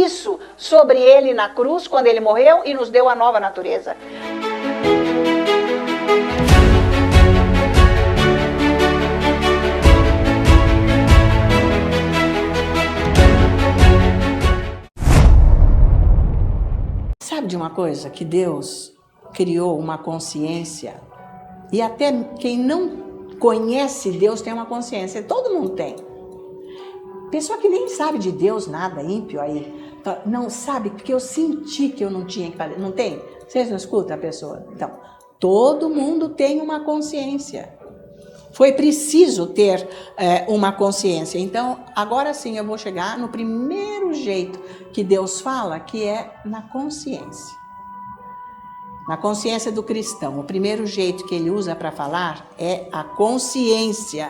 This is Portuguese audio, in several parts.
isso sobre ele na cruz, quando ele morreu, e nos deu a nova natureza. Sabe de uma coisa? Que Deus criou uma consciência, e até quem não conhece Deus tem uma consciência, todo mundo tem. Pessoa que nem sabe de Deus nada, ímpio aí, não sabe, porque eu senti que eu não tinha que fazer, não tem? Vocês não escutam a pessoa? Então, todo mundo tem uma consciência. Foi preciso ter uma consciência. Então, agora sim eu vou chegar no primeiro jeito que Deus fala, que é na consciência. Na consciência do cristão. O primeiro jeito que ele usa para falar é a consciência,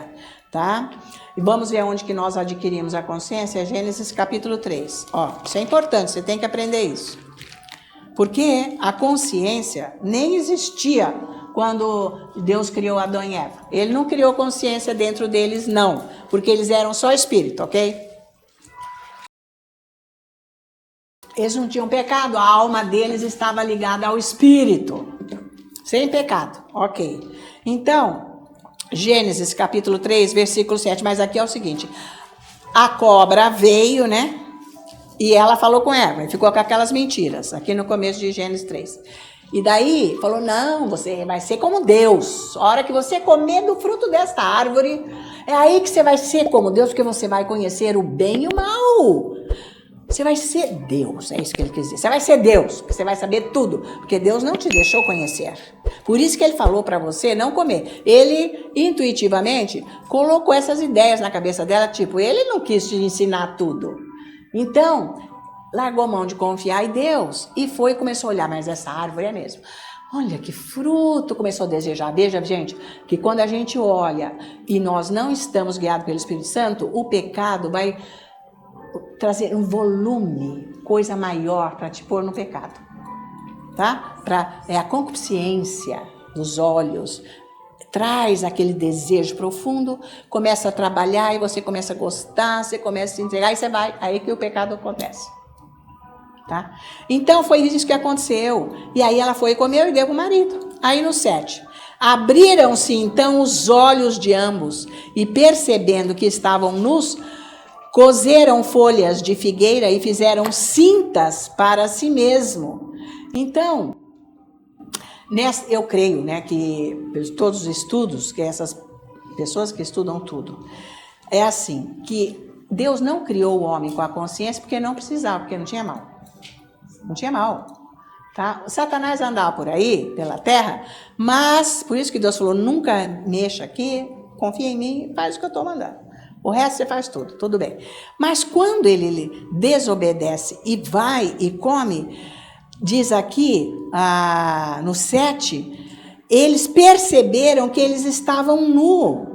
tá? E vamos ver onde que nós adquirimos a consciência, é Gênesis capítulo 3. Ó, isso é importante, você tem que aprender isso. Porque a consciência nem existia quando Deus criou Adão e Eva. Ele não criou consciência dentro deles, não. Porque eles eram só espírito, ok? Eles não tinham pecado, a alma deles estava ligada ao espírito. Sem pecado, ok. Então, Gênesis capítulo 3, versículo 7. Mas aqui é o seguinte. A cobra veio, né? E ela falou com Eva. E ficou com aquelas mentiras. Aqui no começo de Gênesis 3. E daí, falou, não, você vai ser como Deus. A hora que você comer do fruto desta árvore, é aí que você vai ser como Deus, porque você vai conhecer o bem e o mal. Você vai ser Deus, é isso que ele quis dizer. Você vai ser Deus, porque você vai saber tudo, porque Deus não te deixou conhecer. Por isso que ele falou para você não comer. Ele, intuitivamente, colocou essas ideias na cabeça dela, tipo, ele não quis te ensinar tudo. Então, largou a mão de confiar em Deus e foi e começou a olhar, mas essa árvore é mesmo. Olha que fruto, começou a desejar. Veja, gente, que quando a gente olha e nós não estamos guiados pelo Espírito Santo, o pecado vai trazer um volume, coisa maior para te pôr no pecado, tá? É a concupiscência dos olhos, traz aquele desejo profundo, começa a trabalhar e você começa a gostar, você começa a se entregar e você vai, aí que o pecado acontece, tá? Então foi isso que aconteceu, e aí ela foi e comeu e deu para o marido. Aí no 7, abriram-se então os olhos de ambos e percebendo que estavam nus, cozeram folhas de figueira e fizeram cintas para si mesmo. Então, eu creio, né, que todos os estudos, que essas pessoas que estudam tudo, é assim, que Deus não criou o homem com a consciência porque não precisava, porque não tinha mal. Não tinha mal. Tá? O Satanás andava por aí, pela terra, mas, por isso que Deus falou, nunca mexa aqui, confia em mim, faz o que eu estou mandando. O resto você faz tudo bem. Mas quando ele desobedece e vai e come, diz aqui no 7, eles perceberam que eles estavam nus.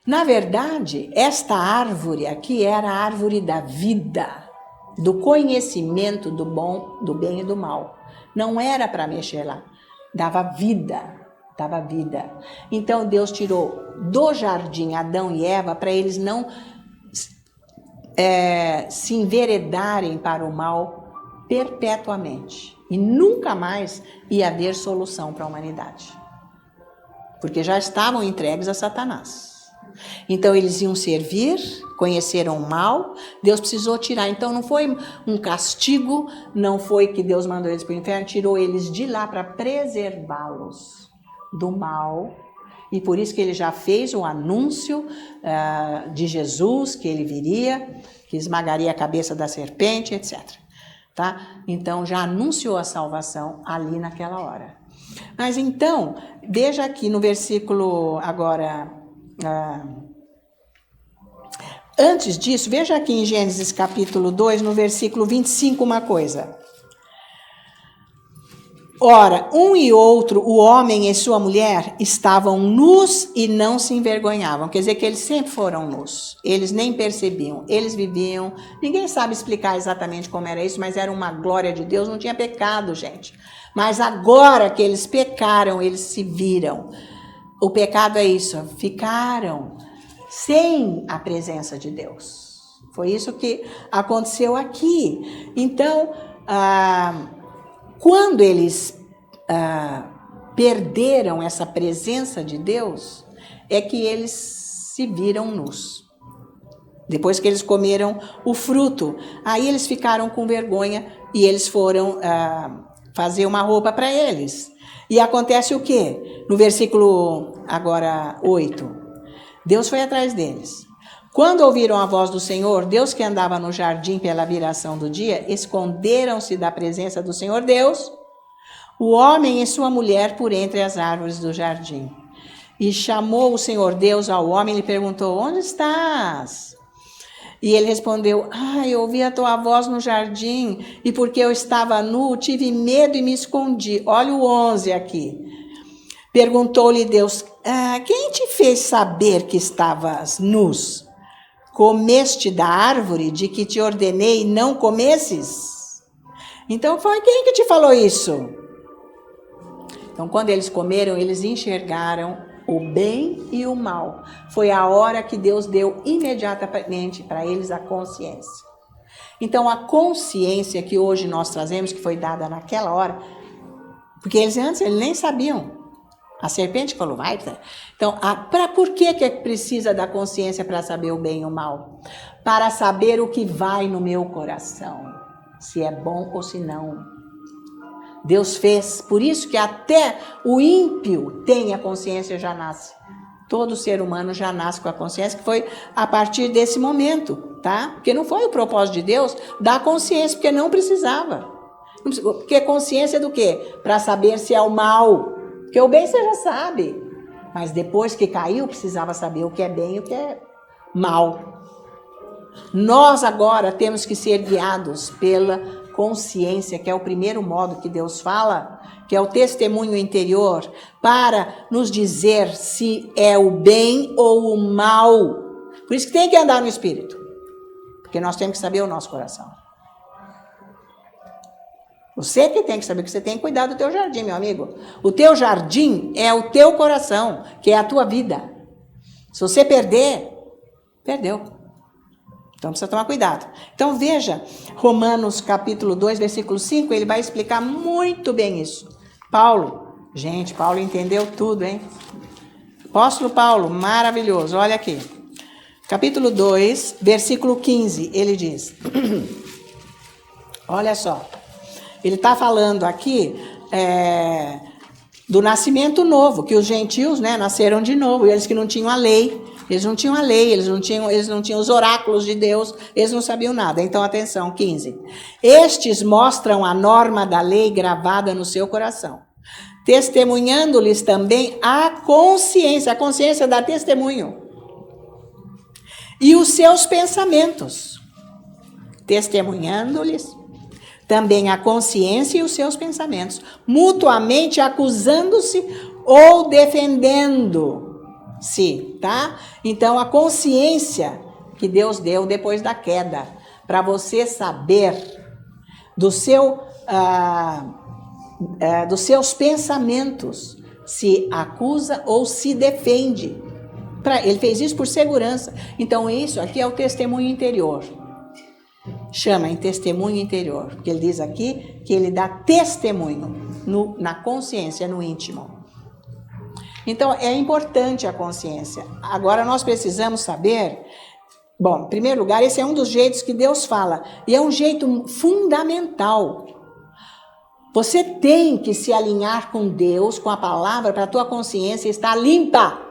Na verdade, esta árvore aqui era a árvore da vida, do conhecimento do bom, do bem e do mal. Não era para mexer lá, dava vida. Dava vida. Então Deus tirou do jardim Adão e Eva para eles não se enveredarem para o mal perpetuamente. E nunca mais ia haver solução para a humanidade. Porque já estavam entregues a Satanás. Então eles iam servir, conheceram o mal, Deus precisou tirar. Então não foi um castigo, não foi que Deus mandou eles para o inferno, tirou eles de lá para preservá-los do mal, e por isso que ele já fez o anúncio de Jesus, que ele viria, que esmagaria a cabeça da serpente, etc. Tá? Então já anunciou a salvação ali naquela hora. Mas então, veja aqui no versículo agora, antes disso, veja aqui em Gênesis capítulo 2, no versículo 25, uma coisa. Ora, um e outro, o homem e sua mulher, estavam nus e não se envergonhavam. Quer dizer que eles sempre foram nus. Eles nem percebiam. Eles viviam... Ninguém sabe explicar exatamente como era isso, mas era uma glória de Deus. Não tinha pecado, gente. Mas agora que eles pecaram, eles se viram. O pecado é isso. Ficaram sem a presença de Deus. Foi isso que aconteceu aqui. Então, quando eles perderam essa presença de Deus, é que eles se viram nus. Depois que eles comeram o fruto, aí eles ficaram com vergonha e eles foram fazer uma roupa para eles. E acontece o quê? No versículo agora 8, Deus foi atrás deles. Quando ouviram a voz do Senhor, Deus que andava no jardim pela viração do dia, esconderam-se da presença do Senhor Deus, o homem e sua mulher por entre as árvores do jardim. E chamou o Senhor Deus ao homem e lhe perguntou: onde estás? E ele respondeu: eu ouvi a tua voz no jardim, e porque eu estava nu, tive medo e me escondi. Olha o 11 aqui. Perguntou-lhe Deus: quem te fez saber que estavas nus? Comeste da árvore de que te ordenei não comesses? Então foi quem que te falou isso? Então quando eles comeram, eles enxergaram o bem e o mal. Foi a hora que Deus deu imediatamente para eles a consciência. Então a consciência que hoje nós trazemos, que foi dada naquela hora, porque eles nem sabiam. A serpente falou, vai. Então, por que precisa da consciência para saber o bem e o mal? Para saber o que vai no meu coração, se é bom ou se não. Deus fez, por isso que até o ímpio tem a consciência, já nasce. Todo ser humano já nasce com a consciência, que foi a partir desse momento, tá? Porque não foi o propósito de Deus dar consciência, porque não precisava. Porque consciência do quê? Para saber se é o mal. Porque o bem você já sabe. Mas depois que caiu, precisava saber o que é bem e o que é mal. Nós agora temos que ser guiados pela consciência, que é o primeiro modo que Deus fala, que é o testemunho interior, para nos dizer se é o bem ou o mal. Por isso que tem que andar no Espírito, porque nós temos que saber o nosso coração. Você que tem que saber, que você tem que cuidar do teu jardim, meu amigo. O teu jardim é o teu coração, que é a tua vida. Se você perder, perdeu. Então precisa tomar cuidado. Então veja, Romanos capítulo 2, versículo 5, ele vai explicar muito bem isso. Paulo entendeu tudo, hein? Apóstolo Paulo, maravilhoso, olha aqui. Capítulo 2, versículo 15, ele diz, olha só, ele está falando aqui do nascimento novo, que os gentios, nasceram de novo, eles que não tinham a lei. Eles não tinham a lei, eles não tinham os oráculos de Deus, eles não sabiam nada. Então, atenção, 15. Estes mostram a norma da lei gravada no seu coração, testemunhando-lhes também a consciência dá testemunho, e os seus pensamentos, testemunhando-lhes também a consciência e os seus pensamentos, mutuamente acusando-se ou defendendo-se, tá? Então, a consciência que Deus deu depois da queda, para você saber dos seus pensamentos, se acusa ou se defende. Ele fez isso por segurança. Então, isso aqui é o testemunho interior. Chama em testemunho interior, porque ele diz aqui que ele dá testemunho na consciência, no íntimo. Então, é importante a consciência. Agora, nós precisamos saber... Bom, em primeiro lugar, esse é um dos jeitos que Deus fala. E é um jeito fundamental. Você tem que se alinhar com Deus, com a palavra, para a tua consciência estar limpa.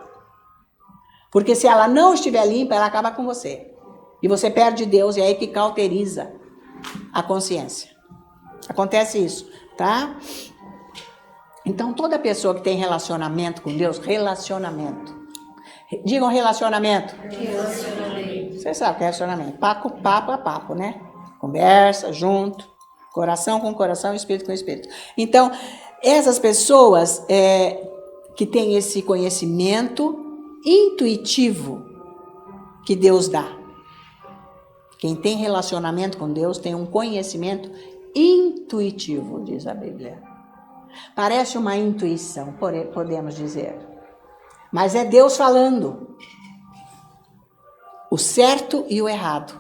Porque se ela não estiver limpa, ela acaba com você. E você perde Deus, e é aí que cauteriza a consciência. Acontece isso, tá? Então, toda pessoa que tem relacionamento com Deus, digam relacionamento. Você sabe o que é relacionamento. Papo é papo, né? Conversa, junto, coração com coração, espírito com espírito. Então, essas pessoas que têm esse conhecimento intuitivo que Deus dá. Quem tem relacionamento com Deus tem um conhecimento intuitivo, diz a Bíblia. Parece uma intuição, podemos dizer. Mas é Deus falando o certo e o errado.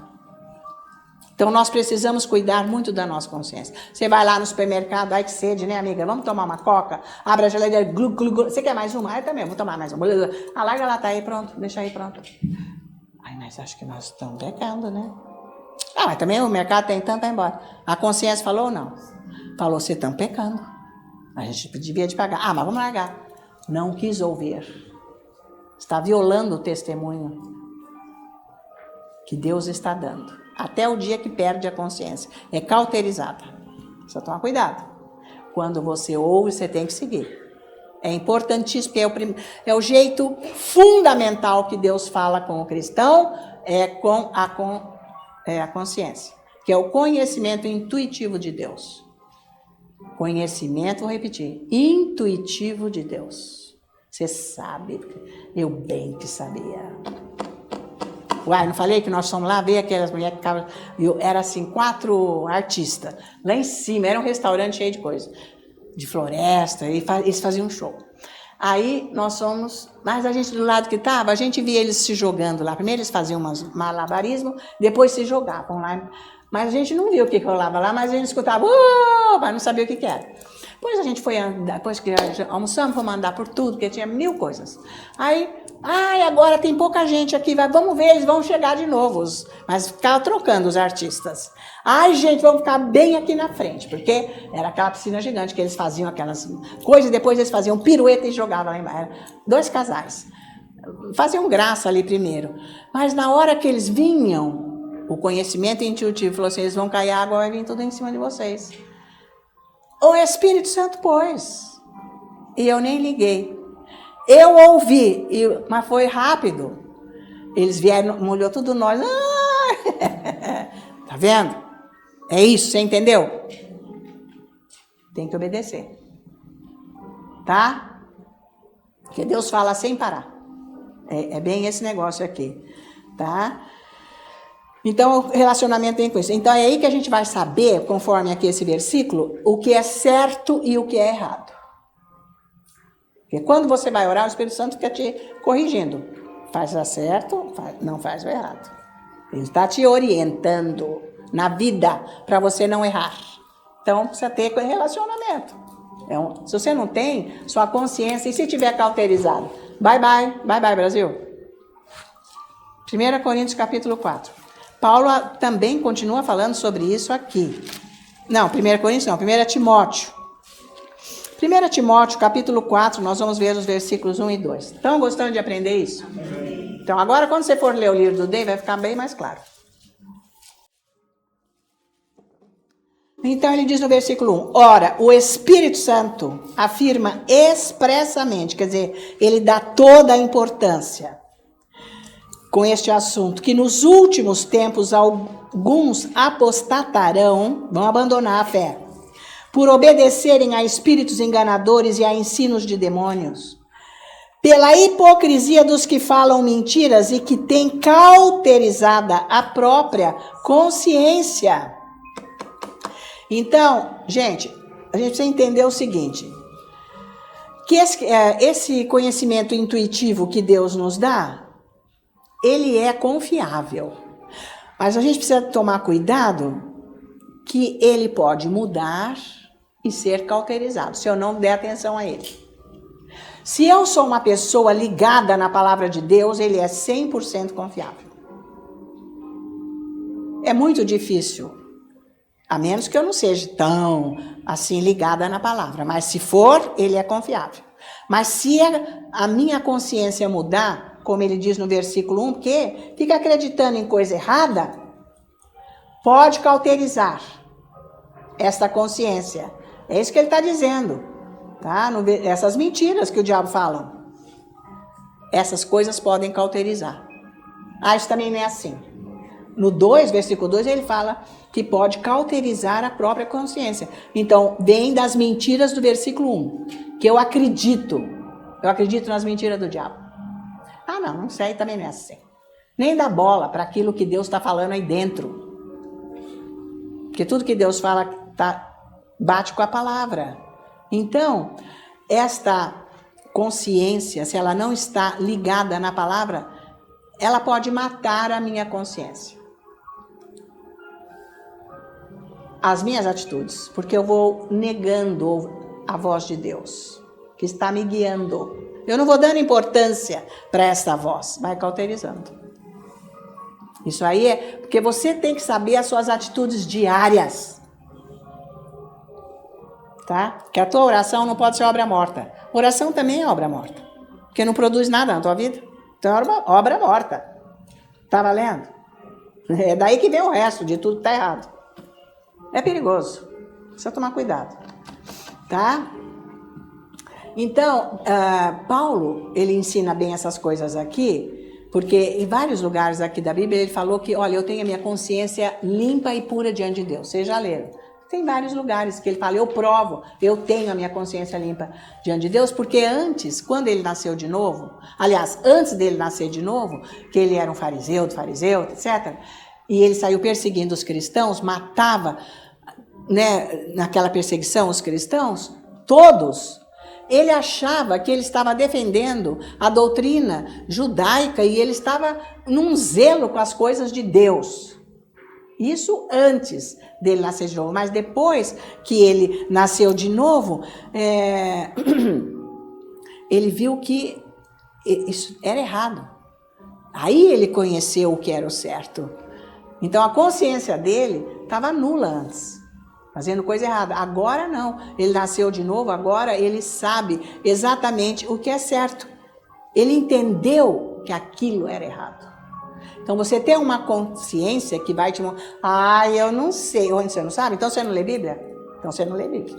Então, nós precisamos cuidar muito da nossa consciência. Você vai lá no supermercado, ai que sede, né, amiga? Vamos tomar uma coca? Abre a geladeira, glu, glu, glu. Você quer mais uma? Eu também, vou tomar mais uma. Ah, larga lá, tá aí, pronto, deixa aí, pronto. Ai, mas acho que nós estamos pecando, né? Ah, mas também o mercado tem tanto, vai embora. A consciência falou ou não? Falou, vocês estão pecando. A gente devia de pagar. Ah, mas vamos largar. Não quis ouvir. Está violando o testemunho que Deus está dando. Até o dia que perde a consciência. É cauterizada. Só toma cuidado. Quando você ouve, você tem que seguir. É importantíssimo, porque é o jeito fundamental que Deus fala com o cristão, é com a consciência, que é o conhecimento intuitivo de Deus. Conhecimento, vou repetir, intuitivo de Deus. Você sabe, eu bem que sabia. Uai, não falei que nós fomos lá ver aquelas mulheres que ficavam... Era assim, 4 artistas. Lá em cima, era um restaurante cheio de coisa. De floresta, e eles faziam um show. Aí nós fomos... Mas a gente, do lado que estava, a gente via eles se jogando lá. Primeiro eles faziam malabarismo, depois se jogavam lá. Mas a gente não viu o que rolava lá, mas a gente escutava... mas não sabia o que era. Depois a gente foi andar, depois que almoçamos, fomos andar por tudo, porque tinha 1000 coisas. Aí, agora tem pouca gente aqui, vamos ver, eles vão chegar de novo. Mas ficava trocando os artistas. Ai, gente, vamos ficar bem aqui na frente, porque era aquela piscina gigante que eles faziam aquelas coisas, depois eles faziam pirueta e jogavam lá embaixo. 2 casais. Faziam graça ali primeiro. Mas na hora que eles vinham, o conhecimento intuitivo falou assim, eles vão cair água, vai vir tudo em cima de vocês. O Espírito Santo pôs. E eu nem liguei. Eu ouvi, mas foi rápido. Eles vieram, molhou tudo nós. Tá vendo? É isso, você entendeu? Tem que obedecer. Tá? Porque Deus fala sem parar. É bem esse negócio aqui. Tá? Então, o relacionamento tem com isso. Então, é aí que a gente vai saber, conforme aqui esse versículo, o que é certo e o que é errado. Porque quando você vai orar, o Espírito Santo fica te corrigindo. Faz o certo, não faz o errado. Ele está te orientando na vida para você não errar. Então, precisa ter relacionamento. Se você não tem, sua consciência, e se tiver cauterizado? Bye, bye. Bye, bye, Brasil. 1 Coríntios, capítulo 4. Paulo também continua falando sobre isso aqui. Não, 1 Coríntios não, 1 Timóteo. 1 Timóteo, capítulo 4, nós vamos ver os versículos 1 e 2. Estão gostando de aprender isso? Então, agora, quando você for ler o livro do Day, vai ficar bem mais claro. Então, ele diz no versículo 1, ora, o Espírito Santo afirma expressamente, quer dizer, ele dá toda a importância com este assunto, que nos últimos tempos alguns apostatarão, vão abandonar a fé, por obedecerem a espíritos enganadores e a ensinos de demônios, pela hipocrisia dos que falam mentiras e que têm cauterizada a própria consciência. Então, gente, a gente precisa entender o seguinte, que esse conhecimento intuitivo que Deus nos dá, ele é confiável, mas a gente precisa tomar cuidado que ele pode mudar e ser cauterizado, se eu não der atenção a ele. Se eu sou uma pessoa ligada na palavra de Deus, ele é 100% confiável. É muito difícil, a menos que eu não seja tão assim ligada na palavra, mas se for, ele é confiável. Mas se a minha consciência mudar, como ele diz no versículo 1, porque fica acreditando em coisa errada, pode cauterizar essa consciência. É isso que ele está dizendo. Tá? Essas mentiras que o diabo fala, essas coisas podem cauterizar. Isso também não é assim. No 2, versículo 2, ele fala que pode cauterizar a própria consciência. Então, vem das mentiras do versículo 1, que eu acredito nas mentiras do diabo. Não sei, também não é assim. Nem dá bola para aquilo que Deus está falando aí dentro. Porque tudo que Deus fala bate com a palavra. Então, esta consciência, se ela não está ligada na palavra, ela pode matar a minha consciência. as minhas atitudes, porque eu vou negando a voz de Deus, que está me guiando. Eu não vou dando importância para essa voz, vai cauterizando. Isso aí é porque você tem que saber as suas atitudes diárias. Tá? Que a tua oração não pode ser obra morta. Oração também é obra morta, porque não produz nada na tua vida. Então é obra morta. Tá valendo? É daí que vem o resto de tudo que tá errado. É perigoso. Precisa tomar cuidado. Tá? Então, Paulo, ele ensina bem essas coisas aqui, porque em vários lugares aqui da Bíblia ele falou que, olha, eu tenho a minha consciência limpa e pura diante de Deus. Vocês já leram? Tem vários lugares que ele fala, eu provo, eu tenho a minha consciência limpa diante de Deus, porque antes, quando ele nasceu de novo, aliás, antes dele nascer de novo, que ele era um fariseu, etc., e ele saiu perseguindo os cristãos, matava, né, naquela perseguição os cristãos, todos. Ele achava que ele estava defendendo a doutrina judaica e ele estava num zelo com as coisas de Deus. Isso antes dele nascer de novo. Mas depois que ele nasceu de novo, ele viu que isso era errado. Aí ele conheceu o que era o certo. Então a consciência dele estava nula antes. Fazendo coisa errada. Agora não. Ele nasceu de novo, agora ele sabe exatamente o que é certo. Ele entendeu que aquilo era errado. Então você tem uma consciência que vai te mostrar, eu não sei. Onde você não sabe? Então você não lê Bíblia? Então você não lê Bíblia.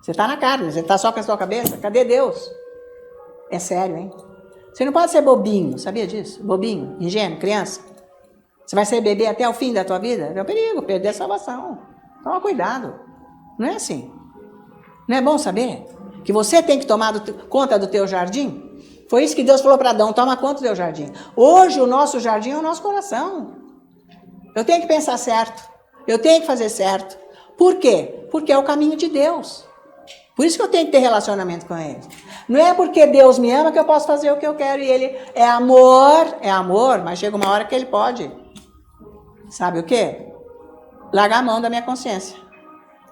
Você está na carne, você está só com a sua cabeça. Cadê Deus? É sério, hein? Você não pode ser bobinho, sabia disso? Bobinho, ingênuo, criança. Você vai ser bebê até o fim da tua vida? É um perigo, perder a salvação. Toma cuidado. Não é assim. Não é bom saber que você tem que tomar conta do teu jardim? Foi isso que Deus falou para Adão, toma conta do teu jardim. Hoje o nosso jardim é o nosso coração. Eu tenho que pensar certo. Eu tenho que fazer certo. Por quê? Porque é o caminho de Deus. Por isso que eu tenho que ter relacionamento com Ele. Não é porque Deus me ama que eu posso fazer o que eu quero e Ele é amor, mas chega uma hora que Ele pode. Sabe o quê? Largar a mão da minha consciência.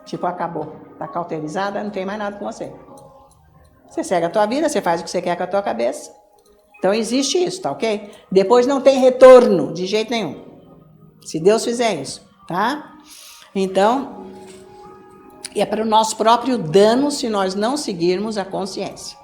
Tipo, acabou. Está cauterizada, não tem mais nada com você. Você segue a tua vida, você faz o que você quer com a tua cabeça. Então existe isso, tá ok? Depois não tem retorno, de jeito nenhum. Se Deus fizer isso, tá? Então, é para o nosso próprio dano se nós não seguirmos a consciência.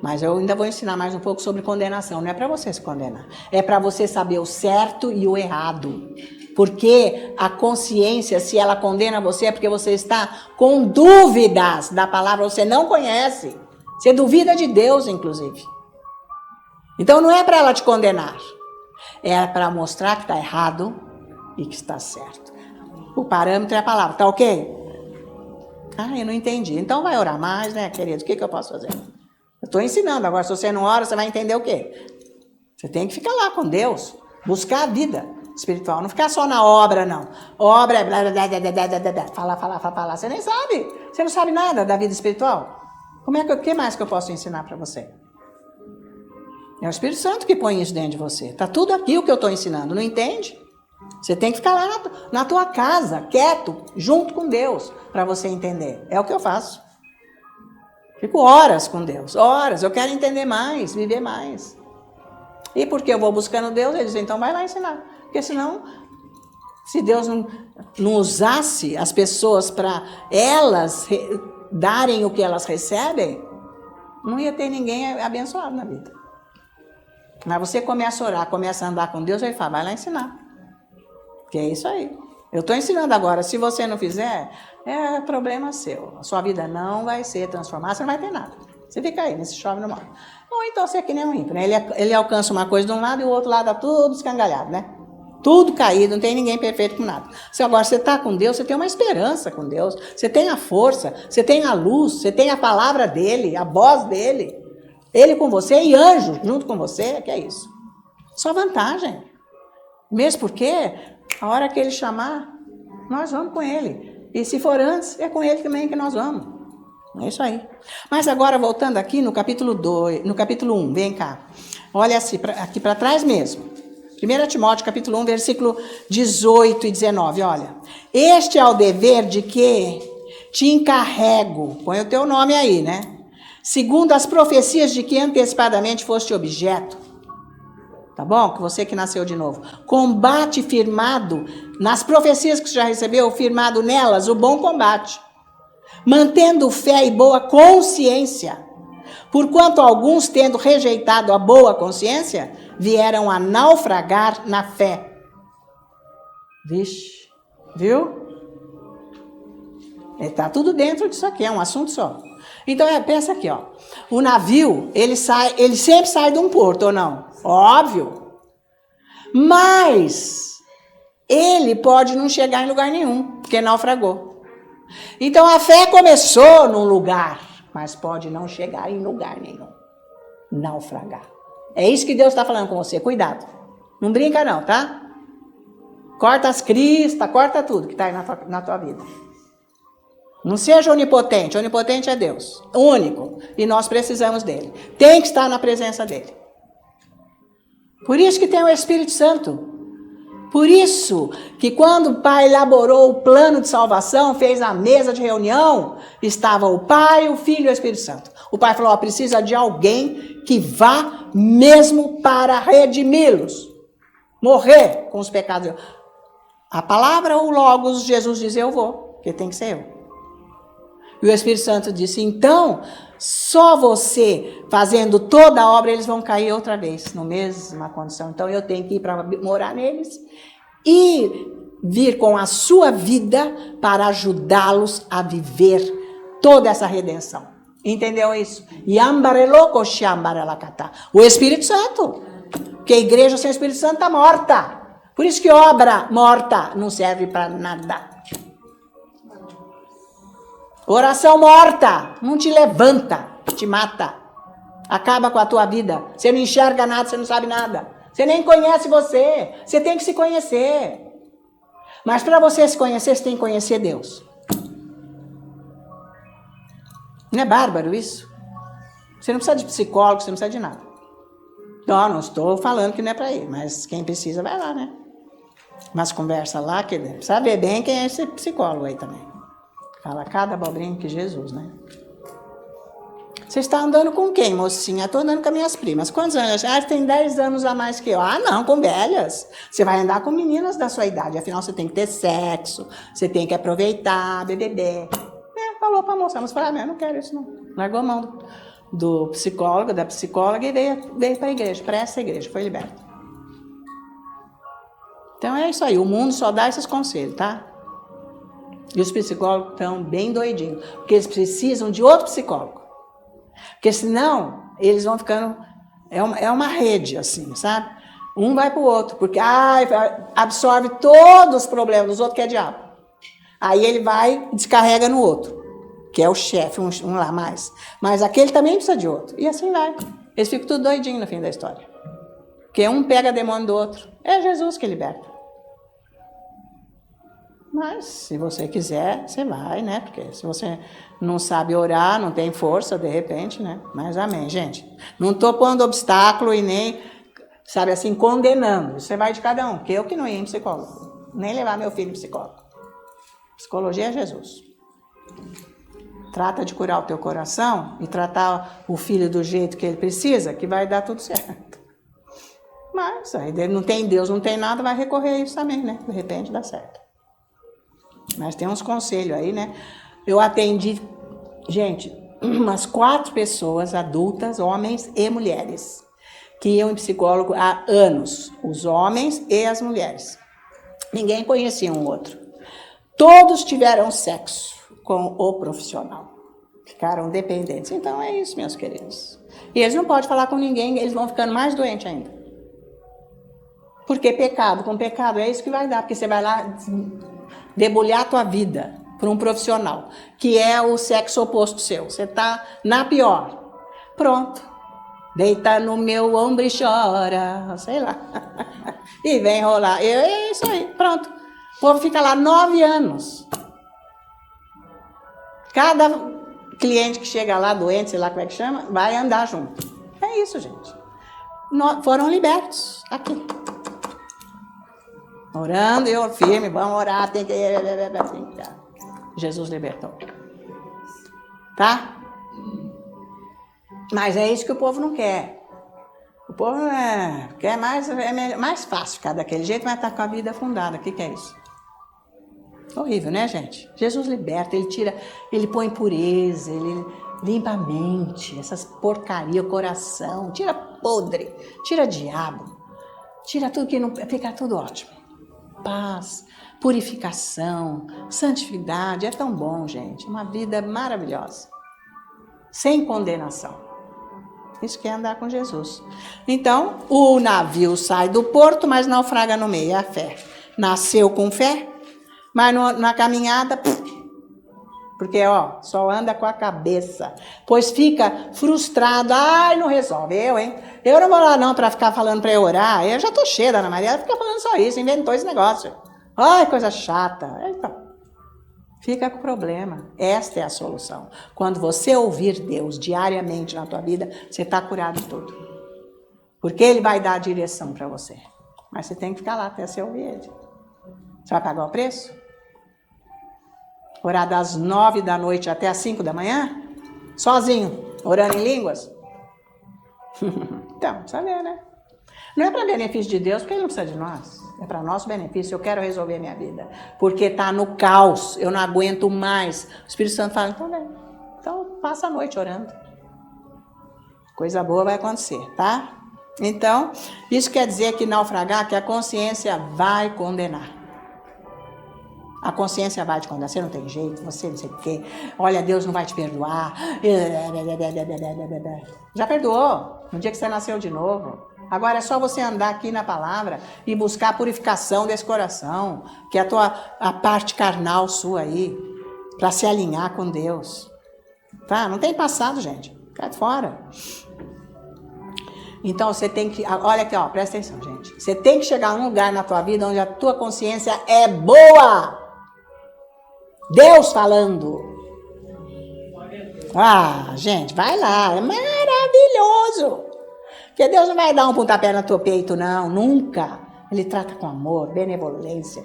Mas eu ainda vou ensinar mais um pouco sobre condenação. Não é para você se condenar. É para você saber o certo e o errado. Porque a consciência, se ela condena você, é porque você está com dúvidas da palavra, você não conhece. Você duvida de Deus, inclusive. Então não é para ela te condenar. É para mostrar que está errado e que está certo. O parâmetro é a palavra, tá ok? Ah, eu não entendi. Então vai orar mais, né, querido? O que eu posso fazer? Eu estou ensinando. Agora, se você não ora, você vai entender o quê? Você tem que ficar lá com Deus. Buscar a vida espiritual. Não ficar só na obra, não. Obra é blá, blá, blá, blá, blá, blá, blá, falar. Você nem sabe. Você não sabe nada da vida espiritual. O que mais que eu posso ensinar para você? É o Espírito Santo que põe isso dentro de você. Está tudo aqui o que eu estou ensinando. Não entende? Você tem que ficar lá na tua casa, quieto, junto com Deus, para você entender. É o que eu faço. Fico horas com Deus, horas. Eu quero entender mais, viver mais. E porque eu vou buscando Deus, ele diz, então vai lá ensinar. Porque senão, se Deus não usasse as pessoas para elas darem o que elas recebem, não ia ter ninguém abençoado na vida. Mas você começa a orar, começa a andar com Deus, ele fala, vai lá ensinar. Que é isso aí. Eu estou ensinando agora, se você não fizer, é problema seu. A sua vida não vai ser transformada, você não vai ter nada. Você fica aí, nesse chove no mar. Ou então você é que nem um ímpio, né? Ele alcança uma coisa de um lado e o outro lado está tudo escangalhado, né? Tudo caído, não tem ninguém perfeito com nada. Se agora você está com Deus, você tem uma esperança com Deus, você tem a força, você tem a luz, você tem a palavra dele, a voz dele. Ele com você e anjo junto com você, que é isso. Só vantagem. Mesmo porque, a hora que ele chamar, nós vamos com ele. E se for antes, é com ele também que nós vamos. É isso aí. Mas agora, voltando aqui no capítulo 2, no capítulo 1, vem cá. Olha assim, aqui para trás mesmo. 1 Timóteo, capítulo 1, versículo 18 e 19, olha. Este é o dever de que te encarrego, põe o teu nome aí, né? Segundo as profecias de que antecipadamente foste objeto. Tá bom? Que você que nasceu de novo. Combate firmado, nas profecias que você já recebeu, firmado nelas, o bom combate. Mantendo fé e boa consciência. Porquanto alguns, tendo rejeitado a boa consciência, vieram a naufragar na fé. Vixe, viu? Está tudo dentro disso aqui, é um assunto só. Então, pensa aqui, ó. O navio, ele sempre sai de um porto, ou não? Óbvio. Mas ele pode não chegar em lugar nenhum, porque naufragou. Então, a fé começou num lugar, mas pode não chegar em lugar nenhum. Naufragar. É isso que Deus está falando com você. Cuidado. Não brinca não, tá? Corta as cristas, corta tudo que está aí na tua vida. Não seja onipotente. Onipotente é Deus. Único. E nós precisamos dele. Tem que estar na presença dele. Por isso que tem o Espírito Santo. Por isso que quando o Pai elaborou o plano de salvação, fez a mesa de reunião, estava o Pai, o Filho e o Espírito Santo. O Pai falou, precisa de alguém que vá mesmo para redimi-los. Morrer com os pecados. A palavra, o Logos, Jesus diz, eu vou, porque tem que ser eu. E o Espírito Santo disse, então, só você fazendo toda a obra, eles vão cair outra vez, na mesma condição. Então, eu tenho que ir para morar neles e vir com a sua vida para ajudá-los a viver toda essa redenção. Entendeu isso? O Espírito Santo. Porque a igreja sem o Espírito Santo está morta. Por isso que obra morta não serve para nada. Oração morta não te levanta, te mata. Acaba com a tua vida. Você não enxerga nada, você não sabe nada. Você nem conhece você. Você tem que se conhecer. Mas para você se conhecer, você tem que conhecer Deus. Não é bárbaro isso? Você não precisa de psicólogo, você não precisa de nada. Não estou falando que não é para ir, mas quem precisa vai lá, né? Mas conversa lá, que precisa ver bem quem é esse psicólogo aí também. Fala cada abobrinha que Jesus, né? Você está andando com quem, mocinha? Estou andando com as minhas primas. Quantos anos? Tem 10 anos a mais que eu. Não, com velhas. Você vai andar com meninas da sua idade. Afinal, você tem que ter sexo. Você tem que aproveitar, beber. Falou para a moça. A moça falou, eu não quero isso não. Largou a mão do psicólogo, da psicóloga e veio para a igreja, para essa igreja. Foi liberta. Então é isso aí. O mundo só dá esses conselhos, tá? E os psicólogos estão bem doidinhos, porque eles precisam de outro psicólogo. Porque senão, eles vão ficando... É uma rede, assim, sabe? Um vai para o outro, porque absorve todos os problemas dos outros, que é diabo. Aí ele vai e descarrega no outro, que é o chefe, um lá mais. Mas aquele também precisa de outro. E assim vai. Eles ficam tudo doidinhos no fim da história. Porque um pega demônio do outro. É Jesus que liberta. Mas, se você quiser, você vai, né? Porque se você não sabe orar, não tem força, de repente, né? Mas amém, gente. Não estou pondo obstáculo e nem, sabe assim, condenando. Você vai de cada um. Porque eu que não ia em psicólogo. Nem levar meu filho em psicólogo. Psicologia é Jesus. Trata de curar o teu coração e tratar o filho do jeito que ele precisa, que vai dar tudo certo. Mas, aí não tem Deus, não tem nada, vai recorrer a isso também, né? De repente dá certo. Mas tem uns conselhos aí, né? Eu atendi, gente, umas 4 pessoas adultas, homens e mulheres, que iam em psicólogo há anos. Os homens e as mulheres. Ninguém conhecia um outro. Todos tiveram sexo com o profissional. Ficaram dependentes. Então é isso, meus queridos. E eles não podem falar com ninguém, eles vão ficando mais doentes ainda. Porque pecado com pecado é isso que vai dar, porque você vai lá debulhar a tua vida por um profissional, que é o sexo oposto seu. Você está na pior. Pronto. Deita no meu ombro e chora, sei lá. E vem rolar. É isso aí, pronto. O povo fica lá 9 anos. Cada cliente que chega lá, doente, sei lá como é que chama, vai andar junto. É isso, gente. Foram libertos aqui. Orando e eu firme, vamos orar, tem que... Jesus libertou. Tá? Mas é isso que o povo não quer. O povo quer mais fácil ficar daquele jeito, mas tá com a vida afundada. O que é isso? Horrível, né, gente? Jesus liberta, ele tira, ele põe pureza, ele limpa a mente, essas porcaria, o coração, tira podre, tira diabo, tira tudo que não... Fica tudo ótimo. Paz, purificação, santidade, é tão bom, gente. Uma vida maravilhosa. Sem condenação. Isso que é andar com Jesus. Então, o navio sai do porto, mas naufraga no meio, é a fé. Nasceu com fé, mas na caminhada, porque só anda com a cabeça. Pois fica frustrado, não resolve, eu não vou lá não para ficar falando para eu orar, eu já tô cheia da Ana Maria, ela fica falando só isso, inventou esse negócio. Ai, coisa chata. Então, fica com problema. Esta é a solução. Quando você ouvir Deus diariamente na tua vida, você está curado de tudo. Porque Ele vai dar a direção para você. Mas você tem que ficar lá até você ouvir Ele. Você vai pagar o preço? Orar das 9 da noite até as 5 da manhã? Sozinho, orando em línguas? Então, precisa ver, né? Não é para benefício de Deus, porque Ele não precisa de nós. É para nosso benefício. Eu quero resolver minha vida. Porque está no caos. Eu não aguento mais. O Espírito Santo fala, então passa a noite orando. Coisa boa vai acontecer, tá? Então, isso quer dizer que naufragar, que a consciência vai condenar. A consciência vai te condenar. Você não tem jeito, você não sei o quê. Olha, Deus não vai te perdoar. Já perdoou. No dia que você nasceu de novo. Agora é só você andar aqui na palavra e buscar a purificação desse coração, que é a parte carnal sua aí, para se alinhar com Deus. Tá? Não tem passado, gente. Cai fora. Então você tem que... Olha aqui, presta atenção, gente. Você tem que chegar num lugar na tua vida onde a tua consciência é boa. Deus falando. Gente, vai lá. É maravilhoso. Porque Deus não vai dar um pontapé no teu peito, não. Nunca. Ele trata com amor, benevolência,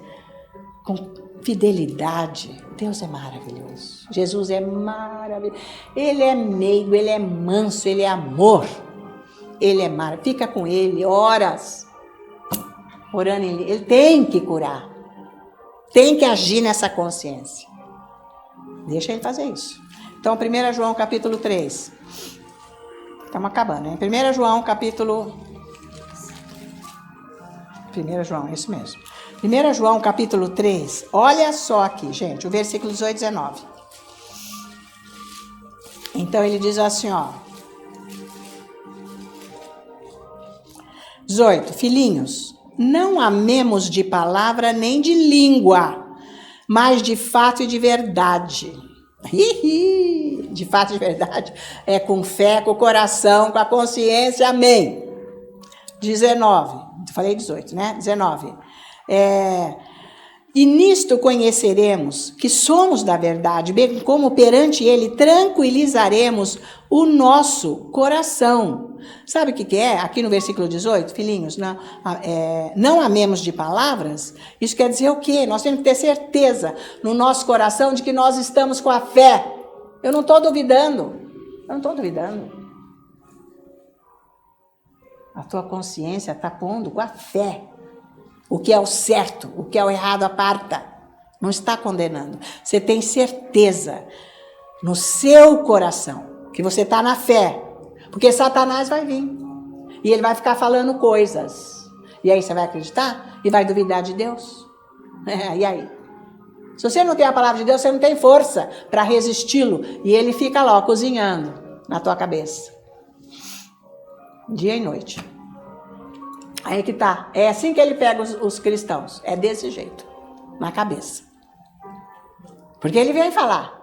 com fidelidade. Deus é maravilhoso. Jesus é maravilhoso. Ele é meigo, Ele é manso, Ele é amor. Ele é maravilhoso. Fica com Ele horas. Orando em Ele. Ele tem que curar. Tem que agir nessa consciência. Deixa Ele fazer isso. Então, 1 João capítulo 3. Estamos acabando, hein? 1 João, capítulo... 1 João, isso mesmo. 1 João, capítulo 3. Olha só aqui, gente, o versículo 18 e 19. Então, ele diz assim, 18. Filhinhos, não amemos de palavra nem de língua, mas de fato e de verdade. De fato e de verdade, é com fé, com o coração, com a consciência, amém. 19, falei 18, né? 19. E nisto conheceremos que somos da verdade, bem como perante Ele tranquilizaremos o nosso coração. Sabe o que é? Aqui no versículo 18, filhinhos, não amemos de palavras. Isso quer dizer o quê? Nós temos que ter certeza no nosso coração de que nós estamos com a fé. Eu não estou duvidando. A tua consciência está pondo com a fé. O que é o certo, o que é o errado, aparta. Não está condenando. Você tem certeza no seu coração que você está na fé. Porque Satanás vai vir. E ele vai ficar falando coisas. E aí você vai acreditar? E vai duvidar de Deus? E aí? Se você não tem a palavra de Deus, você não tem força para resisti-lo. E ele fica lá, cozinhando na tua cabeça. Dia e noite. Aí que tá. É assim que ele pega os cristãos. É desse jeito. Na cabeça. Porque ele vem falar.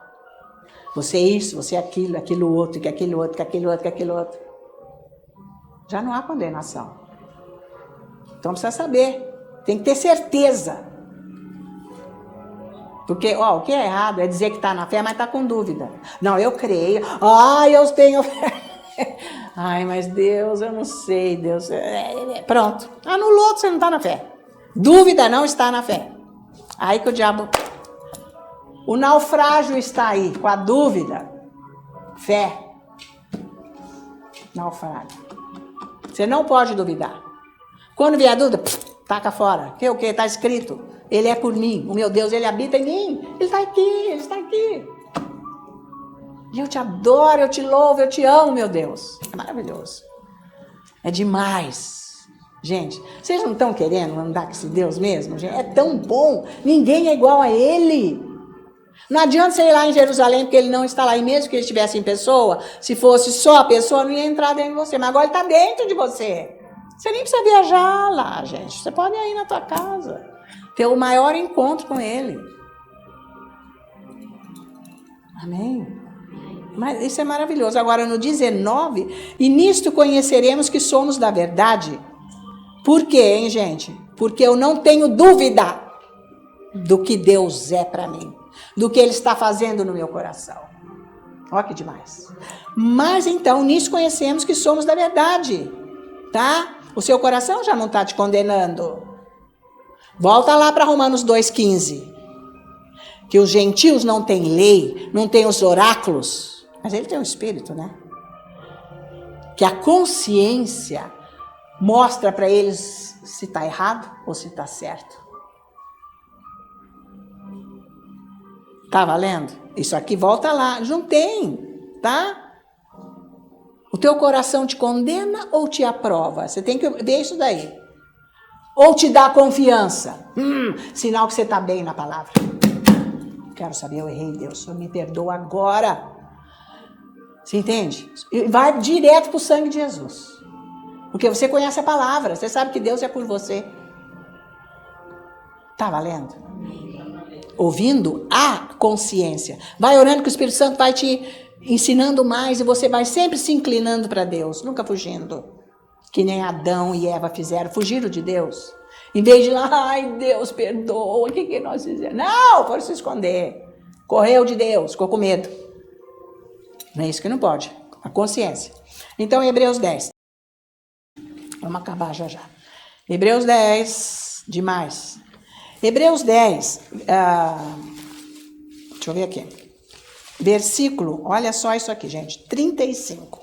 Você é isso, você é aquilo, aquilo outro, que aquilo outro, que aquilo outro, que aquilo outro. Já não há condenação. Então precisa saber. Tem que ter certeza. Porque, o que é errado é dizer que está na fé, mas está com dúvida. Não, eu creio. Eu tenho fé. Mas Deus, eu não sei, Deus... Pronto. Anulou, você não está na fé. Dúvida não está na fé. Aí que o diabo... O naufrágio está aí, com a dúvida. Fé. Naufrágio. Você não pode duvidar. Quando vier a dúvida, taca fora. O que? Está escrito. Ele é por mim. O meu Deus, ele habita em mim. Ele está aqui, ele está aqui. E eu te adoro, eu te louvo, eu te amo, meu Deus. É maravilhoso. É demais. Gente, vocês não estão querendo andar com esse Deus mesmo? Gente? É tão bom. Ninguém é igual a ele. Não adianta você ir lá em Jerusalém, porque ele não está lá. E mesmo que ele estivesse em pessoa, se fosse só a pessoa, não ia entrar dentro de você. Mas agora ele está dentro de você. Você nem precisa viajar lá, gente. Você pode ir na tua casa. Ter o maior encontro com ele. Amém? Mas isso é maravilhoso. Agora no 19, e nisto conheceremos que somos da verdade. Por quê, hein, gente? Porque eu não tenho dúvida do que Deus é para mim, do que Ele está fazendo no meu coração. Olha que demais. Mas então, nisso conhecemos que somos da verdade, tá? O seu coração já não está te condenando. Volta lá para Romanos 2,15. Que os gentios não têm lei, não têm os oráculos, mas ele tem o Espírito, né? Que a consciência mostra para eles se está errado ou se está certo. Tá valendo? Isso aqui volta lá. Não tem, tá? O teu coração te condena ou te aprova? Você tem que ver isso daí. Ou te dá confiança. Sinal que você está bem na palavra. Quero saber, eu errei, Deus. Senhor, me perdoa agora. Você entende? E vai direto para o sangue de Jesus. Porque você conhece a palavra. Você sabe que Deus é por você. Tá valendo? Ouvindo a consciência. Vai orando que o Espírito Santo vai te ensinando mais e você vai sempre se inclinando para Deus, nunca fugindo. Que nem Adão e Eva fizeram, fugiram de Deus. Em vez de ir lá, ai Deus, perdoa, o que nós fizemos? Não, foram se esconder. Correu de Deus, ficou com medo. Não é isso que não pode, a consciência. Então, Hebreus 10. Vamos acabar já. Hebreus 10, demais. Hebreus 10, deixa eu ver aqui. Versículo, olha só isso aqui, gente, 35.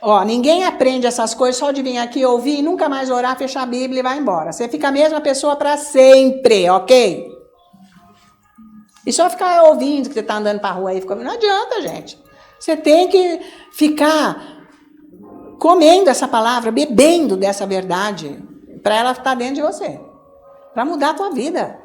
Ó, ninguém aprende essas coisas só de vir aqui ouvir e nunca mais orar, fechar a Bíblia e vai embora. Você fica a mesma pessoa para sempre, ok? E só ficar ouvindo que você está andando para a rua aí, não adianta, gente. Você tem que ficar comendo essa palavra, bebendo dessa verdade, para ela estar dentro de você, para mudar a tua vida,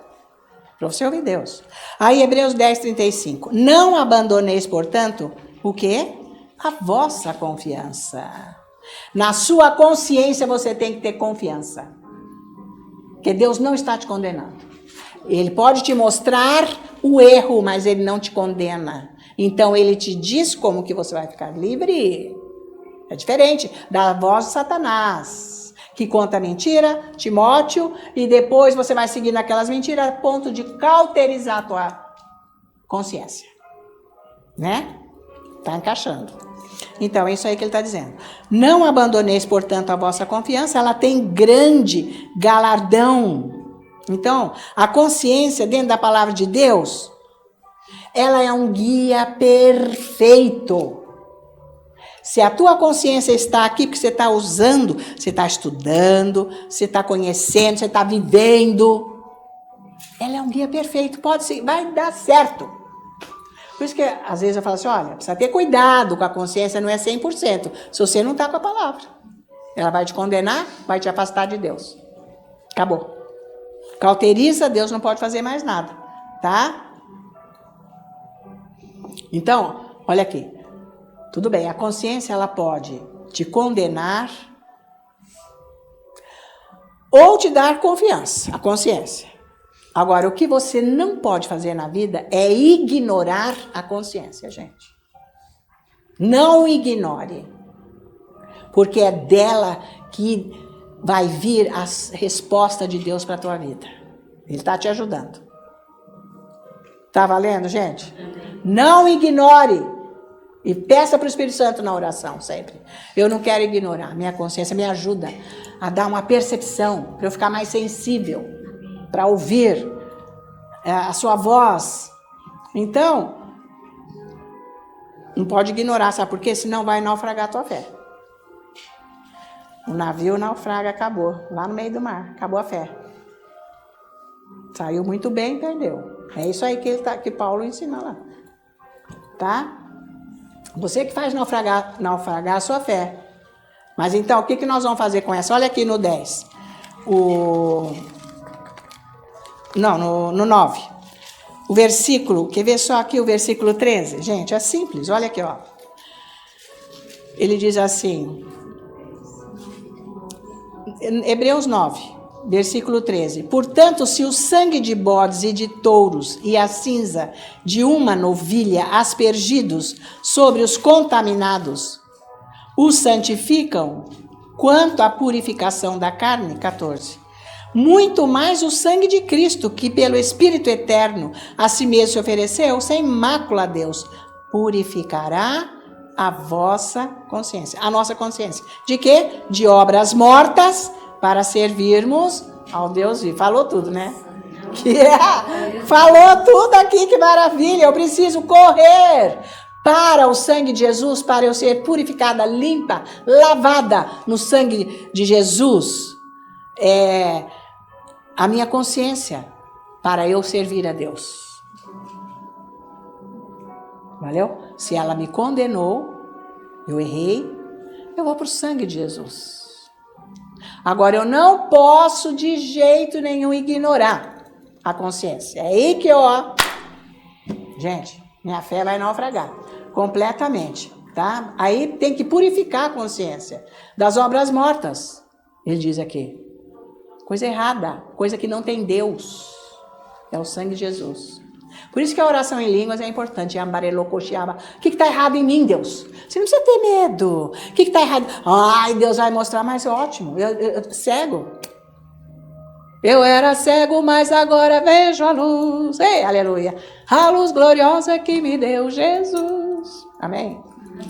para você ouvir Deus. Aí, Hebreus 10, 35. Não abandoneis, portanto, o quê? A vossa confiança. Na sua consciência você tem que ter confiança. Porque Deus não está te condenando. Ele pode te mostrar o erro, mas Ele não te condena. Então, Ele te diz como que você vai ficar livre. É diferente da voz de Satanás, que conta mentira, Timóteo, e depois você vai seguir naquelas mentiras a ponto de cauterizar a tua consciência. Né? Está encaixando. Então, é isso aí que ele está dizendo. Não abandoneis, portanto, a vossa confiança, ela tem grande galardão. Então, a consciência dentro da palavra de Deus, ela é um guia perfeito. Se a tua consciência está aqui, porque você está usando, você está estudando, você está conhecendo, você está vivendo, ela é um guia perfeito, pode ser, vai dar certo. Por isso que, às vezes, eu falo assim, olha, precisa ter cuidado com a consciência, não é 100%, se você não está com a palavra. Ela vai te condenar, vai te afastar de Deus. Acabou. Cauteriza, Deus não pode fazer mais nada, tá? Então, olha aqui. Tudo bem, a consciência ela pode te condenar ou te dar confiança, a consciência. Agora, o que você não pode fazer na vida é ignorar a consciência, gente. Não ignore, porque é dela que vai vir a resposta de Deus para a tua vida. Ele está te ajudando. Tá valendo, gente? Não ignore. E peça para o Espírito Santo na oração, sempre. Eu não quero ignorar. Minha consciência me ajuda a dar uma percepção, para eu ficar mais sensível, para ouvir a sua voz. Então, não pode ignorar, sabe por quê? Senão vai naufragar a tua fé. O navio naufraga, acabou. Lá no meio do mar, acabou a fé. Saiu muito bem, perdeu. É isso aí que Paulo ensina lá. Tá? Você que faz naufragar a sua fé. Mas então, o que nós vamos fazer com essa? Olha aqui no 10. No 9. O versículo, quer ver só aqui o versículo 13? Gente, é simples, olha aqui, ó. Ele diz assim, Hebreus 9, versículo 13. Portanto, se o sangue de bodes e de touros e a cinza de uma novilha aspergidos sobre os contaminados os santificam, quanto à purificação da carne, 14. Muito mais o sangue de Cristo, que pelo Espírito Eterno a si mesmo se ofereceu, sem mácula a Deus, purificará a vossa consciência. A nossa consciência. De quê? De obras mortas, para servirmos ao Deus vivo. Falou tudo, né? Falou tudo aqui, que maravilha. Eu preciso correr para o sangue de Jesus, para eu ser purificada, limpa, lavada no sangue de Jesus. A minha consciência, para eu servir a Deus. Valeu? Se ela me condenou, eu errei, eu vou para o sangue de Jesus. Agora, eu não posso de jeito nenhum ignorar a consciência. É aí que gente, minha fé vai naufragar completamente, tá? Aí tem que purificar a consciência das obras mortas, ele diz aqui. Coisa errada, coisa que não tem Deus. É o sangue de Jesus. Por isso que a oração em línguas é importante. O que está errado em mim, Deus? Você não precisa ter medo. O que está errado? Ai, Deus vai mostrar, mas ótimo. Cego. Eu era cego, mas agora vejo a luz. Ei, aleluia. A luz gloriosa que me deu Jesus. Amém?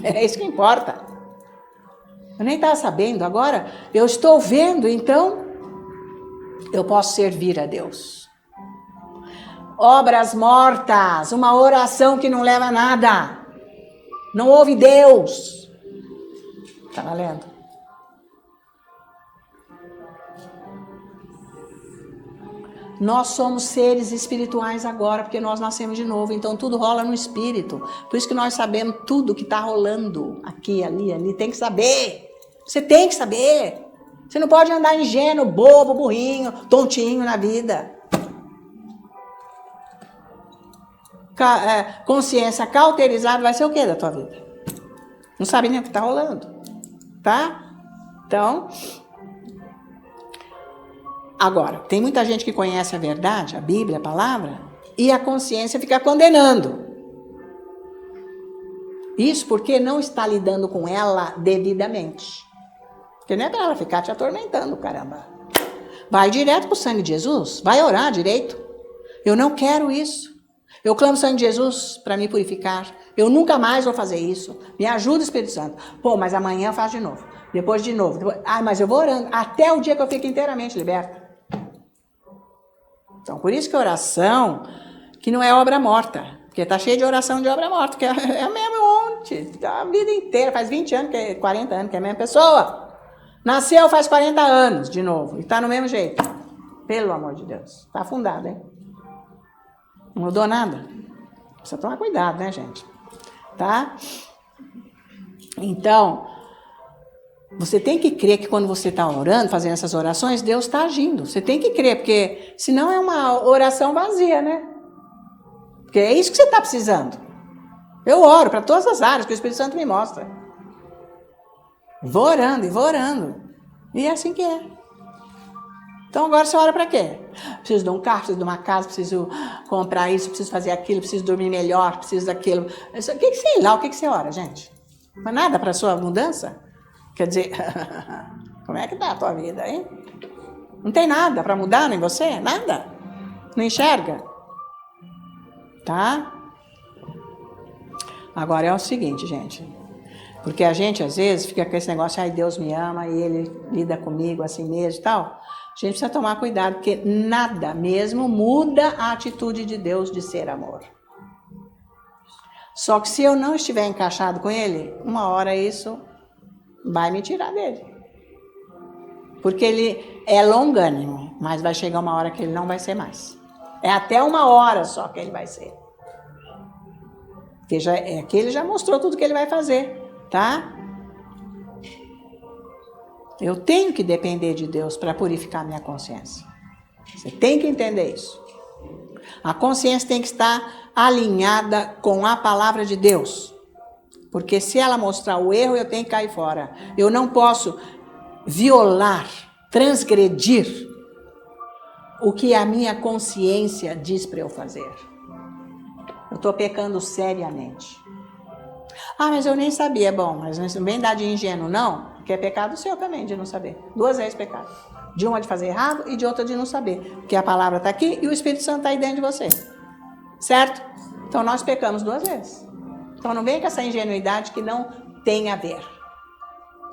É isso que importa. Eu nem estava sabendo. Agora eu estou vendo, então eu posso servir a Deus. Obras mortas, uma oração que não leva a nada. Não ouve Deus. Está valendo? Nós somos seres espirituais agora, porque nós nascemos de novo, então tudo rola no espírito. Por isso que nós sabemos tudo que está rolando aqui, ali. Tem que saber. Você tem que saber. Você não pode andar ingênuo, bobo, burrinho, tontinho na vida. Consciência cauterizada vai ser o que da tua vida? Não sabe nem o que está rolando. Tá? Então, agora, tem muita gente que conhece a verdade, a Bíblia, a palavra, e a consciência fica condenando. Isso porque não está lidando com ela devidamente. Porque não é para ela ficar te atormentando, caramba. Vai direto para o sangue de Jesus. Vai orar direito. Eu não quero isso. Eu clamo o sangue de Jesus para me purificar. Eu nunca mais vou fazer isso. Me ajuda, Espírito Santo. Pô, mas amanhã eu faço de novo. Depois de novo. Mas eu vou orando. Até o dia que eu fico inteiramente liberta. Então, por isso que oração, que não é obra morta. Porque está cheio de oração de obra morta. Que é o mesmo monte. A vida inteira. Faz 20 anos, 40 anos, que é a mesma pessoa. Nasceu faz 40 anos, de novo, e está no mesmo jeito. Pelo amor de Deus. Está afundado, hein? Não mudou nada. Precisa tomar cuidado, né, gente? Tá? Então, você tem que crer que quando você está orando, fazendo essas orações, Deus está agindo. Você tem que crer, porque senão é uma oração vazia, né? Porque é isso que você está precisando. Eu oro para todas as áreas que o Espírito Santo me mostra. Vou orando e vou orando. E é assim que é. Então agora você ora para quê? Preciso de um carro, preciso de uma casa, preciso comprar isso, preciso fazer aquilo, preciso dormir melhor, preciso daquilo. Sei lá, o que você ora, gente? Mas nada para a sua mudança? Quer dizer, como é que tá a tua vida, hein? Não tem nada para mudar em você? Nada? Não enxerga? Tá? Agora é o seguinte, gente. Porque a gente, às vezes, fica com esse negócio, ai, Deus me ama e Ele lida comigo assim mesmo e tal. A gente precisa tomar cuidado, porque nada mesmo muda a atitude de Deus de ser amor. Só que se eu não estiver encaixado com Ele, uma hora isso vai me tirar dele. Porque Ele é longânimo, mas vai chegar uma hora que Ele não vai ser mais. É até uma hora só que Ele vai ser. Porque Ele já mostrou tudo que Ele vai fazer, tá? Eu tenho que depender de Deus para purificar minha consciência. Você tem que entender isso. A consciência tem que estar alinhada com a palavra de Deus. Porque se ela mostrar o erro, eu tenho que cair fora. Eu não posso violar, transgredir o que a minha consciência diz para eu fazer. Eu estou pecando seriamente. Ah, mas eu nem sabia. Bom, mas não vem dar de ingênuo, não. Porque é pecado seu também, de não saber. 2 vezes pecado. De uma de fazer errado e de outra de não saber. Porque a palavra está aqui e o Espírito Santo está aí dentro de você. Certo? Então nós pecamos 2 vezes. Então não vem com essa ingenuidade que não tem a ver.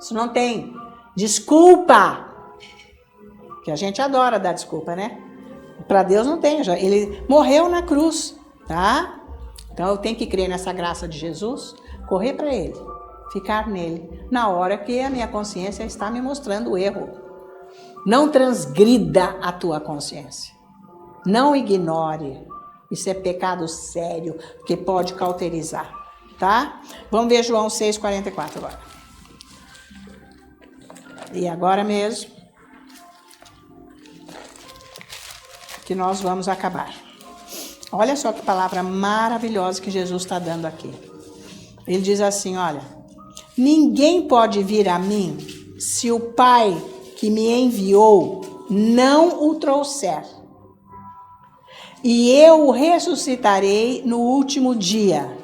Isso não tem. Desculpa. Que a gente adora dar desculpa, né? Para Deus não tem. Ele morreu na cruz, tá? Então eu tenho que crer nessa graça de Jesus, correr para Ele, ficar nele, na hora que a minha consciência está me mostrando o erro. Não transgrida a tua consciência. Não ignore. Isso é pecado sério, que pode cauterizar, tá? Vamos ver João 6,44 agora. E agora mesmo que nós vamos acabar. Olha só que palavra maravilhosa que Jesus está dando aqui. Ele diz assim, olha, ninguém pode vir a mim se o Pai que me enviou não o trouxer. E eu o ressuscitarei no último dia.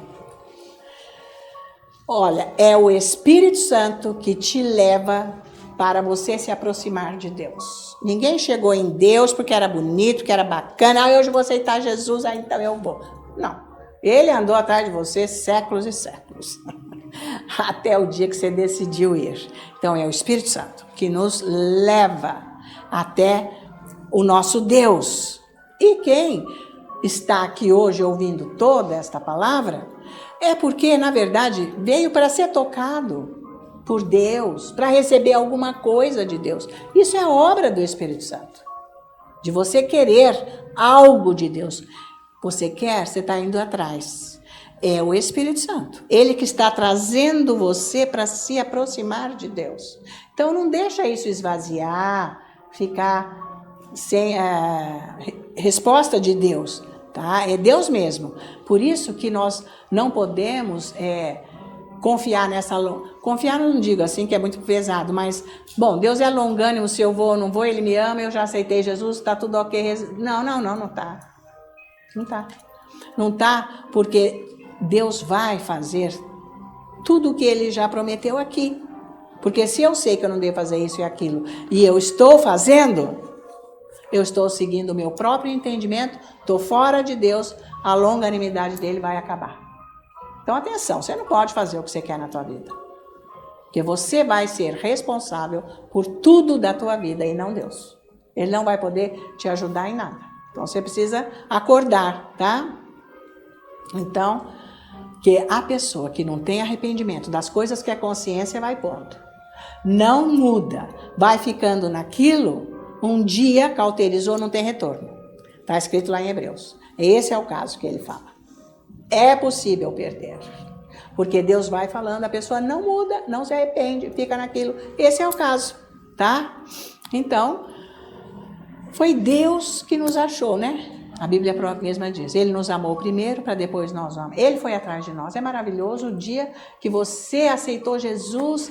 Olha, é o Espírito Santo que te leva para você se aproximar de Deus. Ninguém chegou em Deus porque era bonito, que era bacana. Ah, hoje eu vou aceitar Jesus, aí então eu vou. Não. Ele andou atrás de você séculos e séculos. Até o dia que você decidiu ir. Então é o Espírito Santo que nos leva até o nosso Deus. E quem está aqui hoje ouvindo toda esta palavra é porque, na verdade, veio para ser tocado por Deus, para receber alguma coisa de Deus. Isso é obra do Espírito Santo. De você querer algo de Deus. Você quer, você está indo atrás. É o Espírito Santo. Ele que está trazendo você para se aproximar de Deus. Então não deixa isso esvaziar, ficar sem a resposta de Deus. Tá? É Deus mesmo. Por isso que nós não podemos confiar nessa... Confiar não digo assim que é muito pesado, mas, bom, Deus é longânimo, se eu vou ou não vou, Ele me ama, eu já aceitei Jesus, está tudo ok. Não está. Não está. Não está porque Deus vai fazer tudo o que Ele já prometeu aqui. Porque se eu sei que eu não devo fazer isso e aquilo, e eu estou fazendo, eu estou seguindo o meu próprio entendimento, estou fora de Deus, a longanimidade dele vai acabar. Então, atenção, você não pode fazer o que você quer na tua vida. Porque você vai ser responsável por tudo da tua vida e não Deus. Ele não vai poder te ajudar em nada. Então, você precisa acordar, tá? Então, que a pessoa que não tem arrependimento das coisas que a consciência vai pondo, não muda, vai ficando naquilo, um dia cauterizou, não tem retorno. Está escrito lá em Hebreus. Esse é o caso que ele fala. É possível perder. Porque Deus vai falando, a pessoa não muda, não se arrepende, fica naquilo. Esse é o caso, tá? Então, foi Deus que nos achou, né? A Bíblia própria mesma diz, Ele nos amou primeiro para depois nós amamos. Ele foi atrás de nós. É maravilhoso o dia que você aceitou Jesus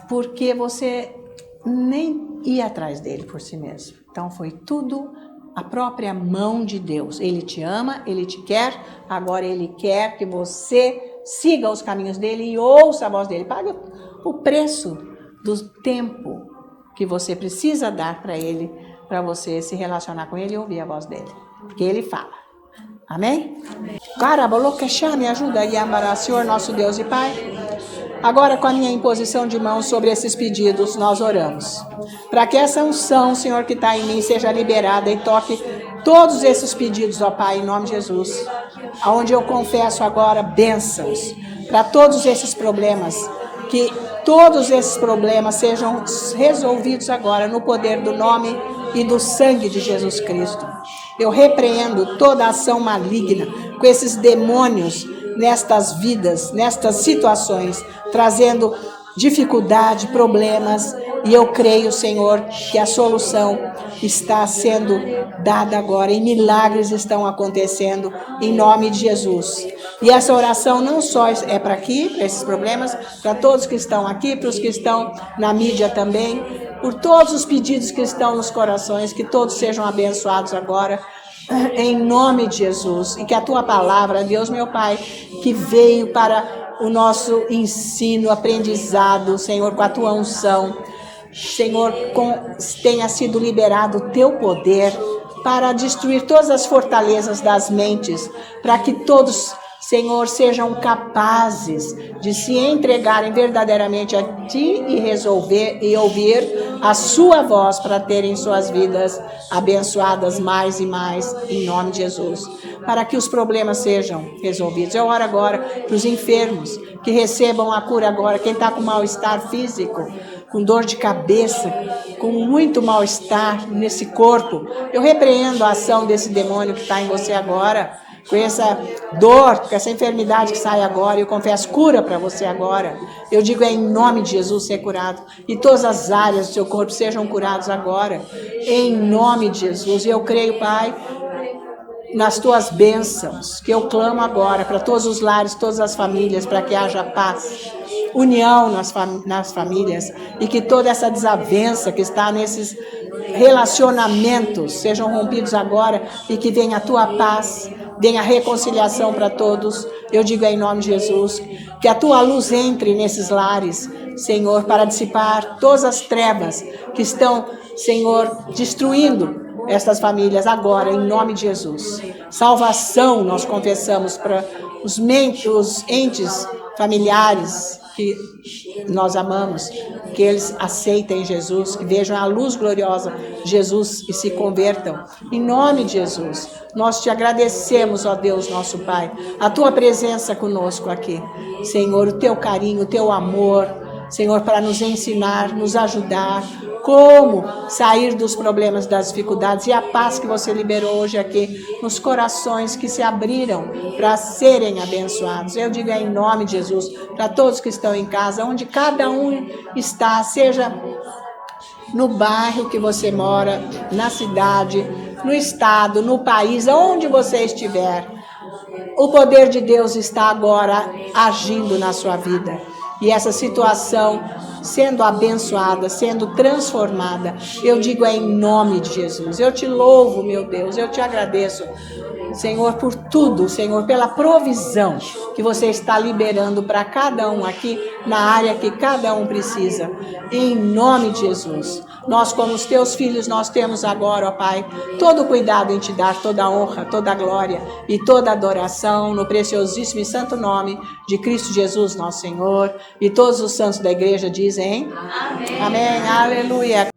porque você nem ia atrás dele por si mesmo. Então foi tudo a própria mão de Deus. Ele te ama, Ele te quer, agora Ele quer que você siga os caminhos dele e ouça a voz dele. Pague o preço do tempo que você precisa dar para Ele, para você se relacionar com Ele e ouvir a voz dele. Porque Ele fala. Amém? Amém. Cara, me ajuda aí a amar, Senhor, nosso Deus e Pai. Agora, com a minha imposição de mãos sobre esses pedidos, nós oramos. Para que essa unção, Senhor, que está em mim, seja liberada e toque todos esses pedidos, ó Pai, em nome de Jesus. Aonde eu confesso agora bênçãos para todos esses problemas. Que todos esses problemas sejam resolvidos agora no poder do nome e do sangue de Jesus Cristo. Eu repreendo toda ação maligna com esses demônios nestas vidas, nestas situações, trazendo dificuldade, problemas. E eu creio, Senhor, que a solução está sendo dada agora e milagres estão acontecendo em nome de Jesus. E essa oração não só é para aqui, para esses problemas, para todos que estão aqui, para os que estão na mídia também, por todos os pedidos que estão nos corações, que todos sejam abençoados agora, em nome de Jesus. E que a tua palavra, Deus meu Pai, que veio para o nosso ensino, aprendizado, Senhor, com a tua unção, Senhor, tenha sido liberado o teu poder para destruir todas as fortalezas das mentes, para que todos, Senhor, sejam capazes de se entregarem verdadeiramente a Ti e resolver e ouvir a Sua voz para terem suas vidas abençoadas mais e mais, em nome de Jesus. Para que os problemas sejam resolvidos. Eu oro agora para os enfermos, que recebam a cura agora. Quem está com mal-estar físico, com dor de cabeça, com muito mal-estar nesse corpo, eu repreendo a ação desse demônio que está em você agora, com essa dor, com essa enfermidade que sai agora. Eu confesso cura para você agora. Eu digo em nome de Jesus ser curado. E todas as áreas do seu corpo sejam curadas agora, em nome de Jesus. E eu creio, Pai, nas tuas bênçãos, que eu clamo agora para todos os lares, todas as famílias, para que haja paz, união nas famílias, e que toda essa desavença que está nesses relacionamentos sejam rompidos agora, e que venha a tua paz, venha a reconciliação para todos. Eu digo em nome de Jesus, que a tua luz entre nesses lares, Senhor, para dissipar todas as trevas que estão, Senhor, destruindo estas famílias agora, em nome de Jesus. Salvação nós confessamos para os entes familiares que nós amamos, que eles aceitem Jesus, que vejam a luz gloriosa de Jesus e se convertam. Em nome de Jesus, nós te agradecemos, ó Deus, nosso Pai, a tua presença conosco aqui. Senhor, o teu carinho, o teu amor, Senhor, para nos ensinar, nos ajudar, como sair dos problemas, das dificuldades, e a paz que você liberou hoje aqui nos corações que se abriram para serem abençoados. Eu digo em nome de Jesus, para todos que estão em casa, onde cada um está, seja no bairro que você mora, na cidade, no estado, no país, aonde você estiver, o poder de Deus está agora agindo na sua vida. E essa situação sendo abençoada, sendo transformada, eu digo em nome de Jesus. Eu te louvo, meu Deus, eu te agradeço, Senhor, por tudo, Senhor, pela provisão que você está liberando para cada um aqui, na área que cada um precisa. Em nome de Jesus. Nós, como os teus filhos, nós temos agora, ó Pai, todo o cuidado em te dar toda a honra, toda a glória e toda a adoração no preciosíssimo e santo nome de Cristo Jesus, nosso Senhor. E todos os santos da igreja dizem, amém. Amém. Aleluia.